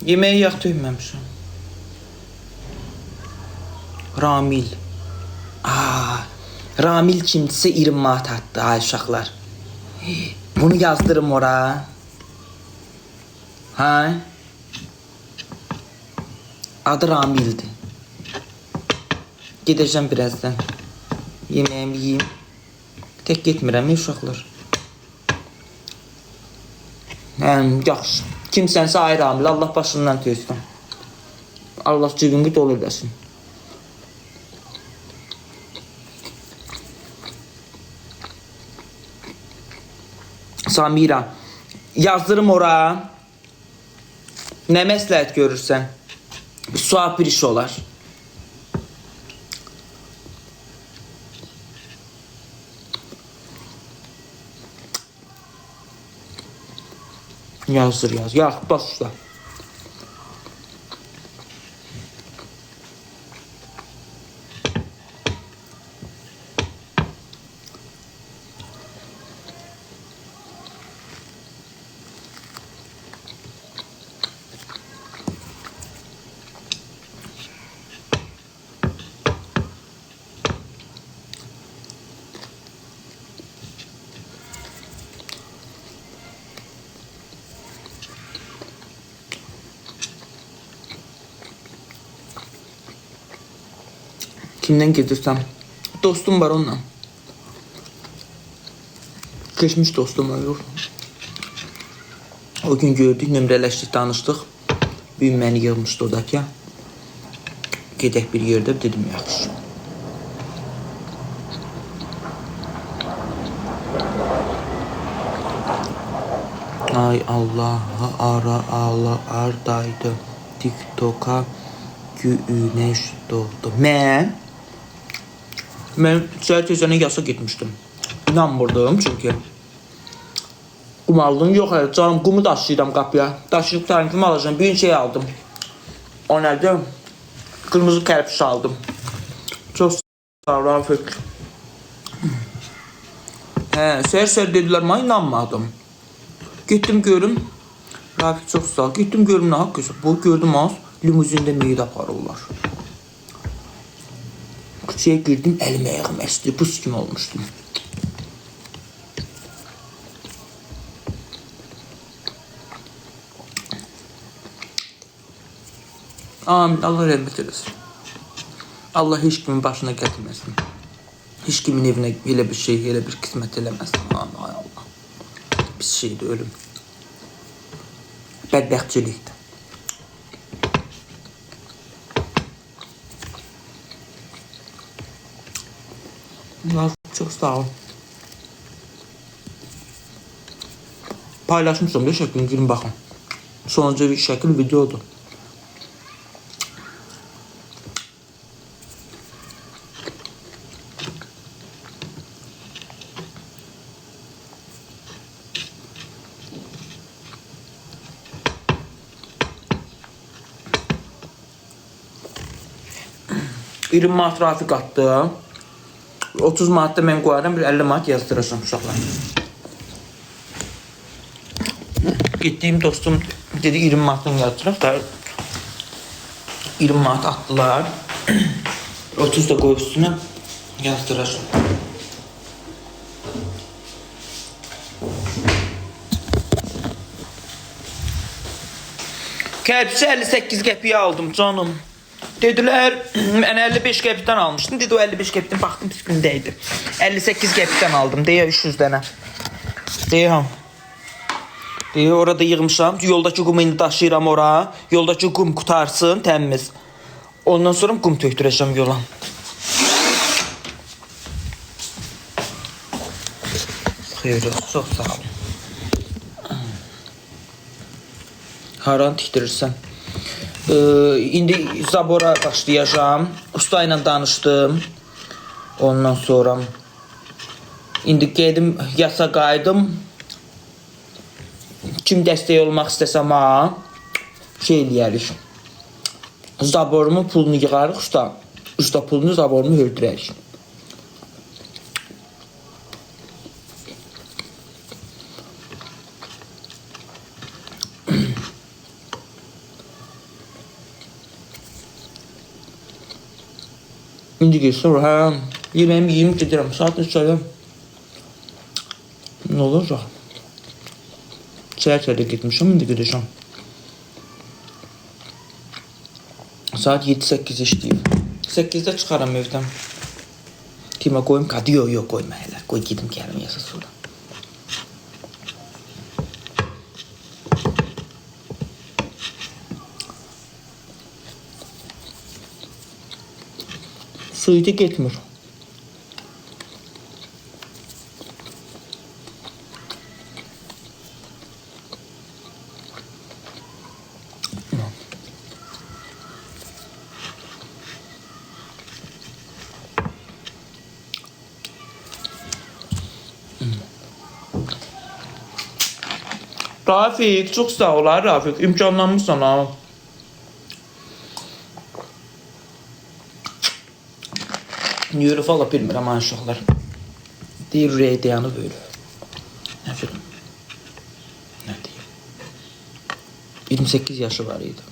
Yeməyi yağ tökməmişəm. Ramil. Ramil kimdirsə 20 manat attı ay uşaqlar. Bunu yazdırım ora. Ha? Adı Ramildir. Gedəcəm birazdan. Yeməyimi yiyeyim. Tək getmirəm uşaqlar. Yaxşı. Kimsənsə ay Ramil, Allah başından töysün. Allah cibini dolu eləsin. Samira, yazdırım ora. Nə məsləhət görürsən? Sual bir iş olar. Yazdır yaz. Yax, başla. Kimden gedirsem? Dostum var onunla. Geçmiş dostum var yok. O gün gördük, nömrələşdik, danışdıq. Büyüm məni yığmışdı odakya. Gedək bir yerdə dedim yaxşı. Ay Allah'a ara ardaydı. TikTok'a güneş doğdu. Mən səhər tezənə yasa getmişdim. İnanmırdım çünki. Qum aldım, yox hələ canım, qumu daşıyıram qapıya. Daşıyıb tarifimi alacağım, bir gün şey aldım. O nədir? Qırmızı kərpiç aldım. Çox sağ ol, Rafik. Səhər dedilər, mən inanmadım. Getdim görüm, Rafik çox sağ ol. Getdim görüm, nə haqq bu gördüm az, limuzində meyid aparırlar. Küçəyə girdim, əlim ayağım əsdi, buz kimi olmuşdum. Amin, Allah rəhmət eləsin. Allah heç kimin başına gətirməsin. Heç kimin evinə elə bir şey, elə bir qismət eləməsin. Amin, ay Allah. Pis şeydir, ölüm. Bədbəxtçilikdir. Çok sağ ol. Paylaşmışım da şeklini girin bakın. Sonuncu bir şekil videodu. İrim manat Rafik attı. 30 manatda mən qoyaram, bir 50 manat yazdıracağım uşaqlar. Gittiğim dostum dedi 20 manatını yazdıraq da 20 manat attılar. 30 da qoyub üstünə yazdıracağım. Kərpiçi 58 qəpiyə aldım canım. Dediler, ben 55 qəpikdən almışdım. Dedi o 55 qəpikdən baxdım pis gündəydi. 58 qəpikdən aldım. Deyə 300 dənə. Deyə orada yığmışam. Yoldakı qumu indi daşıyıram ora. Yoldakı qum qutarsın, təmiz. Ondan sonra qum tökdürəcəm yola. Xeyr olsun, çox sağ olun. Haran tikdirirsən? İndi zabora başlayacağım. Usta ilə danışdım. Ondan sonra indi gedim yasa qaydım. Kim dəstək olmaq istəsəm ha, şey eləyərik. Zaborumu pulunu yığarıq usta. Usta pulunu zaborumu öldürərik. İndi geçsin, hə, yemeğimi yiyeyim giderim. Saat neçədir? Ne olacaq? Çərçədə gitmişim, indi gedəcəm. Saat 7-8 işləyib. 8-də çıxaram evdən. Kimə qoyum? Qadı yox, qoyma hələ. Qoy gedim gəlim yasa sonra. Suyu getmir. Rafik, çok sağ ol Rafik. İmkanlanmışsan ha. Yürü valla bilmirəm ha uşaqlar. Deyir ürəyi dayanıb ölür. Nə film? Nə deyim? 28 yaşı var idi.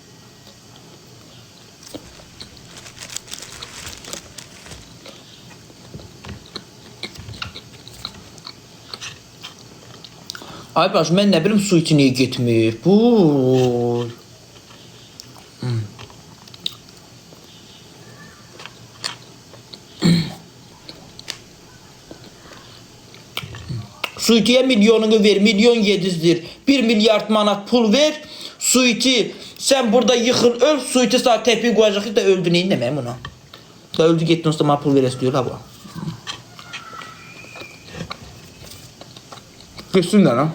Ay baş, mən nə bilim su içi niyə getmir? Bu. Suitiyə milyonunu ver, milyon yedizdir. 1 milyard manat pul ver. Suiti, sen burada yıxıl, öl. Suiti sana təpiq qoyacaq da öldü. Neyin deməyim ona? Da öldü getdin, usta bana pul ver istiyor ha bu. Geçsinlər ha.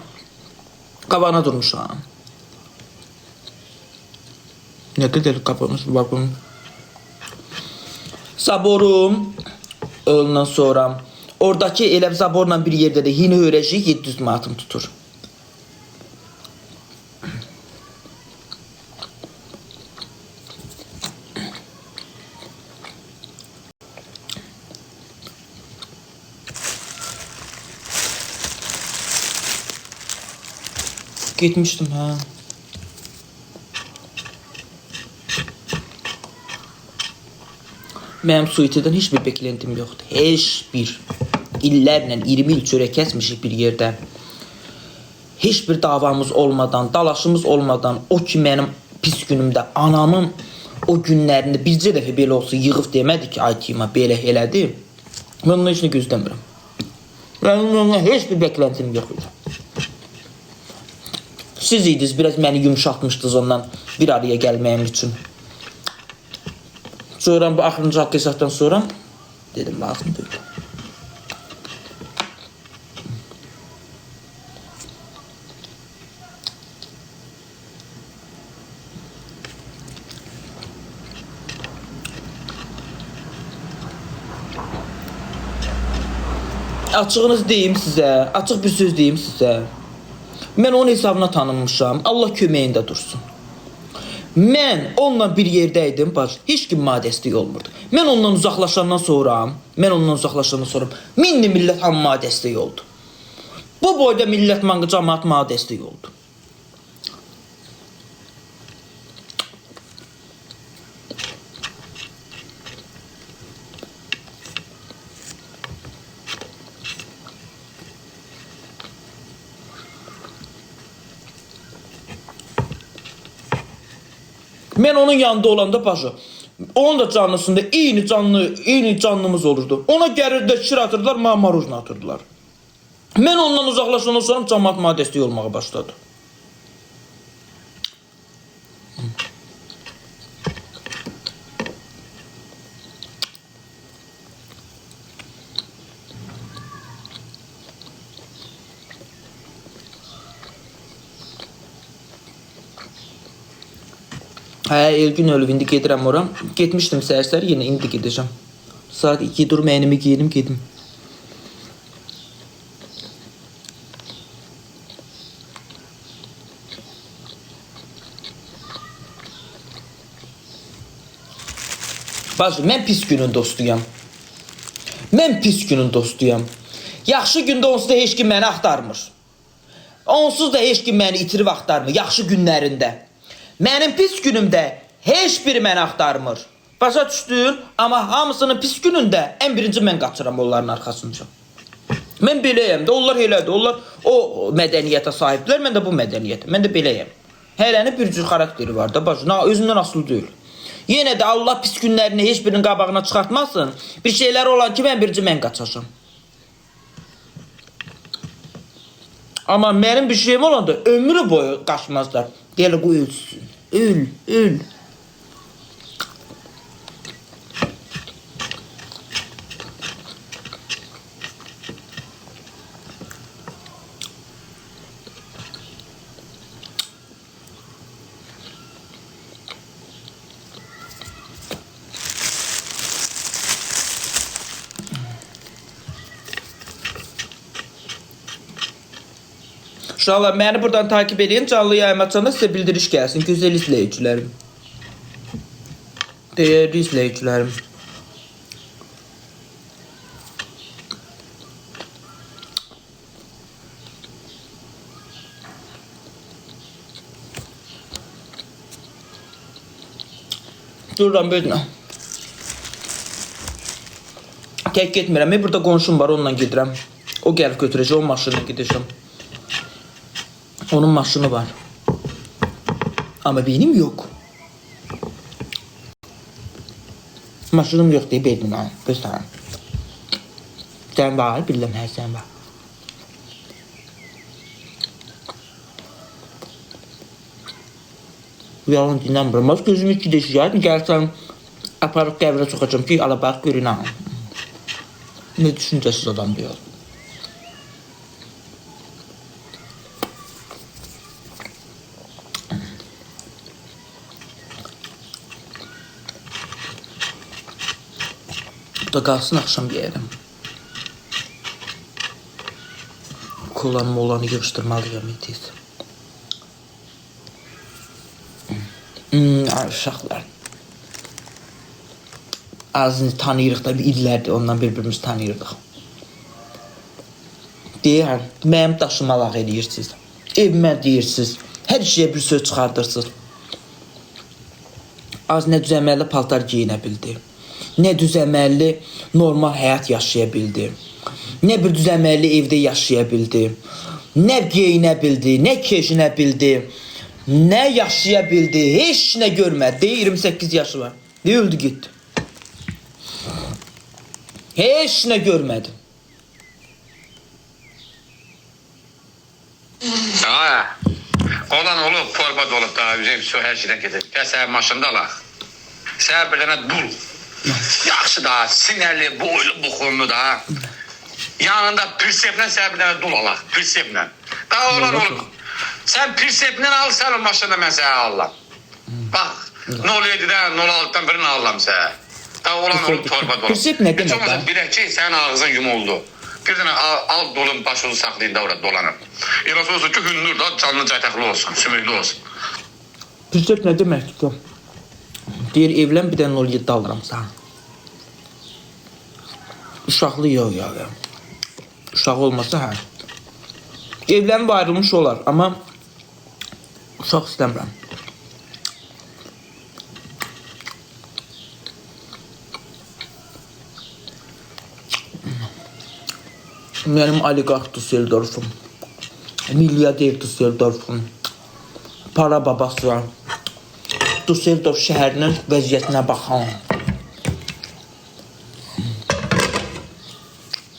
Qabağına durmuş ha. Ne kadar kapamış bakın. Saborum. Ondan sonra oradaki elə zaborla bir yerdə də yine öyrəcək 700 manatım tutur. Gitmiştim ha. Mənim suitidən heç bir beklentim yoxdur. Heç bir. İllərlə 20 il çörək kəsmişik bir yerdə. Heç bir davamız olmadan, dalaşımız olmadan, o ki mənim pis günümdə anamın o günlərində bircə dəfə belə olsa yığıb demədi ki, ay Tima belə elədi. Mən onu heç nə gözləmirəm. Mənim heç bir beklentim yox idi. Siz idiniz, biraz məni yumuşatmışdınız ondan bir araya gəlməyim üçün. Sonra bu axırıncı haqq hesabdan sonra dedim lazım deyil. Açığınız deyim sizə, açıq bir söz deyim sizə. Mən onun hesabına tanınmışam, Allah köməyində dursun. Mən onunla bir yerdəydim, bax, heç kim mənə dəstək olmurdu. Mən ondan uzaqlaşandan sonra, minli millət hamı mənə dəstək oldu. Bu boyda millət mənə, cəmaat mənə dəstək oldu. Mən onun yanında olanda başı, onun da canlısında eyni canlımız olurdu. Ona gəlirdə şir atırdılar, mənə marujna atırdılar. Mən ondan uzaqlaşandan sonra cəmaat mənə dəstək olmağa başladı. Elgün ölüb, indi gedirəm ora. Getmişdim səhər-səhər, yenə indi gedəcəm. Saat 2 dur, məynimi giyinim, gedim. Bacı, mən pis günün dostuyam. Yaxşı gündə onsuz da heç kim məni axtarmır. Onsuz da heç kim məni itirib axtarmır, yaxşı günlərində. Mənim pis günümdə heç biri məni axtarmır. Başa düşdün? Amma hamısının pis günündə ən birinci mən qaçıram onların arxasınca. Mən beləyəm də, onlar elədir. Onlar o mədəniyyətə sahibdirlər, mən də bu mədəniyyətə. Mən də beləyəm. Hələnin bir cür xarakteri var da, bax, özündən asılı deyil. Yenə də Allah pis günlərini heç birinin qabağına çıxartmasın. Bir şeylər olan ki, mən qaçacam. Amma mənim bir şeyim olanda ömrü boyu qaçmazlar. Deyələ, qoy ölsün. Öl. İnşallah məni buradan takip edin. Canlı yayım açanda sizə bildiriş gəlsin. Gözəl izləyicilərim. Değerli izləyicilərim. Dururam böyle. Tek getmirəm. Burada qonşum var, onunla gedirəm. O gəlib götürəcək, o maşınla gedəcəm. Onun maşını var. Ama benim yok. Maşınım yok diye benim var. Göster. Sen var, bilmem her sen var. Yalan dinlenmez. Gözüm içi deşiyor. Gelsen aparıp qəbrə sokacağım ki, ala bak görün ha. Ne düşüncesiz adam diyor. Da qalsın axşam yeyərəm. Kolanı olanı yığışdırmalıyam itiz. Uşaqlar. Azını tanıyırıq da, bir illərdir ondan bir-birimizi tanıyırdıq. Deyirəm, mənim daşımalaq edirsiniz. Evimə deyirsiniz. Hər şeyə bir söz çıxardırsınız. Az nə düzəməlli paltar giyinə bildi. Nə düzəməlli normal həyat yaşaya bildi. Nə bir düzəməlli evdə yaşaya bildi. Nə geyinə bildi, nə keçinə bildi. Nə yaşaya bildi, heç nə görmədi. 28 yaşı var. Ne öldü gitti. Heç nə görmədi. Olan olub, torba dolub da, üzüm su hər şeydən gedir. Gəl səhər maşında alaq. Səhər bir dənə dul. Yaxşı da, sinərli, boylu, buxunlu da. Yanında pirseplə səhər bir dənə dul alaq, pirseplə. Daha olan olub. Sən pirseplə al, sən o maşında mən səhər alıram. Bax, 07-dən, 06-dan birini alıram səhər. Daha olan olub, torba dolub. Pirsep nə demək? Heç olmasa bilək ki, sənin ağzın yumuldu. Bir dənə al dolun başını saxlayın da orada dolanır. Elə olsun ki, hündür da canlı caytaqlı olsun, sümüklü olsun. Pirsep nə deməkdir ki? Deyir, evlən bir dənə 07 alıram sana. Uşaqlı yox ya. Uşaq olmasa hə. Evlənib ayrılmış olar, amma uşaq istəmirəm. Benim oligark Düsseldorf'um. Milyarder Düsseldorf'um. Para babası var. Düsseldorf şəhərinin vəziyyətinə baxan.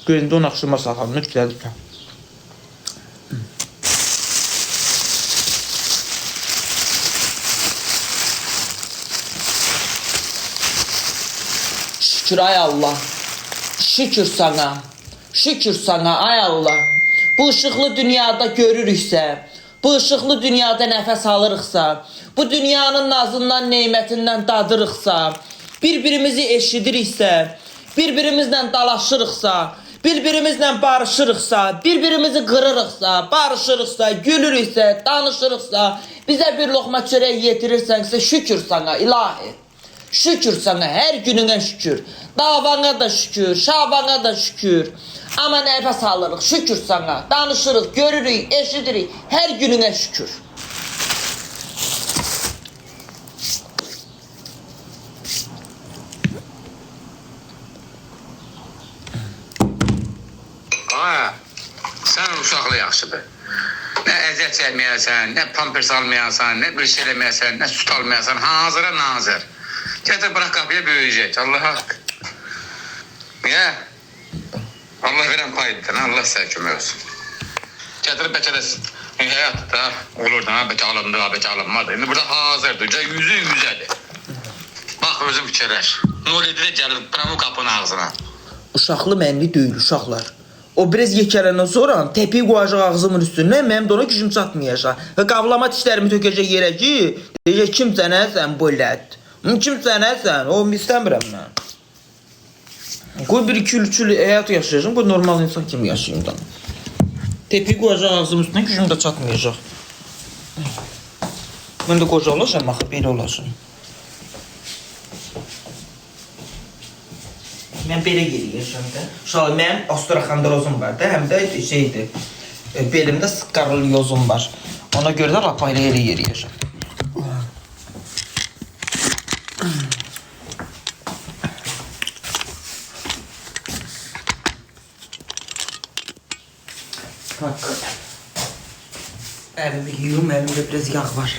Göründə onu axşama saxalını güzəldir. Şükür ay Allah. Şükür sana. Şükür sana ay Allah. Bu ışıqlı dünyada görürüksə, bu ışıqlı dünyada nəfəs alırıqsa, bu dünyanın nazından, neymətindən dadırıqsa, bir-birimizi eşidiriksə, bir-birimizlə dalaşırıqsa, bir-birimizlə barışırıqsa, bir-birimizi qırırıqsa, barışırıqsa, gülürüksə, danışırıqsa, bizə bir loxma çörək yetirirsənsə, şükür sana ilahi. Şükür sana, hər gününə şükür. Davana da şükür, şabana da şükür. Ama nəfəs alırıq, şükür sana. Danışırıq, görürük, eşidirik. Hər gününə şükür. Sən uşaqlı yaxşıdır. Nə əziyyət çəkməyəsən, nə pampers almayasan, nə bir şey eləməyəsən, nə süt almayasan, hazıra nazır. Gətir bırak qapıya böyüyecək. Allah haqq. Niyə? Allah verən payıdır. Allah sənə kömək olsun. Gətirib bəlkə də həyatda olur da, bəlkə alındı, bəlkə alınmadı. İndi burada hazırdır. Yüzü yüzədir. Bax, özüm fikirləş. Nolidə gəlir, pramı qapının ağzına. Uşaqlı mənli deyil, uşaqlar. O biraz yekələndən sonra təpiyi qoyacaq ağzımın üstündən, mənim də ona gücüm çatmayacaq. Və qavlama dişlərimi tökəcək yerə ki, deyəcək, kim sənəsən bu illət? Kim sənəsən? O, istəmirəm mən. Qoy bir iki həyat yaşayacağım, qoy normal insan kimi yaşayayım da. Təpiyi qoyacaq ağzımın üstündən, gücüm də çatmayacaq. Mən də qoca olacağım, axı, belə olacağım. Mən belə yeriyəcəm də. Uşaqlar, mənim osteoxondrozum var da, həm də şeydir, belimdə skarlyozum var. Ona görə də lapayla elə yeriyəcəm. Tak. Əlimi yuyum, əlimdə biraz yağ var.